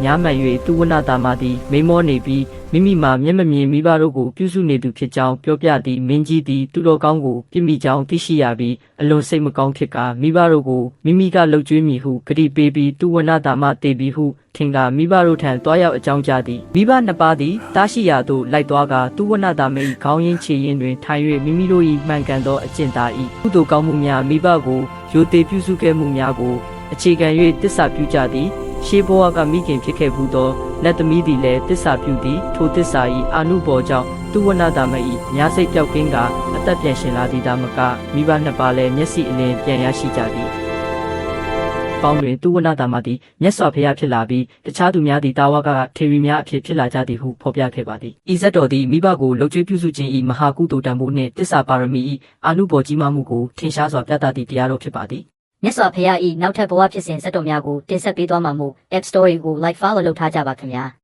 ညာမှန်၍သူဝနတာမသည်မိမောနေပြီးမိမိမှာမျက်မမြင်မိဘတို့ကိုပြုစုနေသူဖြစ်ကြောင်းပြောပြသည့်မင်းကြီးသည်သူတော်ကောင်းကိုပြစ်မိကြောင်းသိရှိရပြီးအလွန်စိတ်မကောင်းဖြစ်ကာမိဘတို့ကိုမိမိကလှုပ်ကြွေးမည်ဟုကတိပေးပြီးသူဝနတာမတေပြီးဟုထင်ကာမိဘတို့ထံတွားရောက်အကြောင်းကြားသည်မိဘနှစ်ပါးသည်တားရှိရာသို့လိုက်သွားကာသူဝနတာမ၏ခေါင်းရင်းခြေရင်းတွင်ထိုင်၍မိမိတို့၏မှန်ကန်သောအကျင့်သား၏ကုသိုလ်ကောင်းမှုများမိဘကိုရိုသေပြုစုခဲ့မှုများကိုအခြေခံ၍တစ္ဆာပြုကြသည်ရှေးဘဝကမိခင်ဖြစ်ခဲ့ဘူးသောလက်သမီးသည်လည်းတစ္ဆာပြုသည်ထိုတစ္ဆာ၏အာနုဘော်ကြောင့်သူဝနတာမ၏ညာစိတ်ပြောက်ကင်းကအသက်ပြန်ရှင်လာသည်သာမကမိဘနှစ်ပါးလည်းမျက်စိအလင်းပြန်ရရှိကြသည်ပေါင်းတွင်သူဝနတာမသည်မြတ်စွာဘုရားဖြစ်လာပြီးတခြားသူများသည်တာဝကထေရီများအဖြစ်ဖြစ်လာကြသည်ဟုဖော်ပြခဲ့ပါသည်ဤဇတ်တော်သည်မိဘကိုလှုပ်ကြွေးပြုစုခြင်း၏မဟာကုသိုလ်တန်ဖိုးနှင့်တစ္ဆာပါရမီ၏အာနုဘော်ကြီးမားမှုကိုထင်ရှားစွာပြသသည့်တရားတော်ဖြစ်ပါသည်မြတ်စွာဘုရား၏နောက်ထပ်ဘဝဖြစ်စဉ်ဇတ်တော်များကိုတင်ဆက်ပေးသွားမှာမို့ App Store ကို Like Follow လုပ်ထားကြပါခင်ဗျာ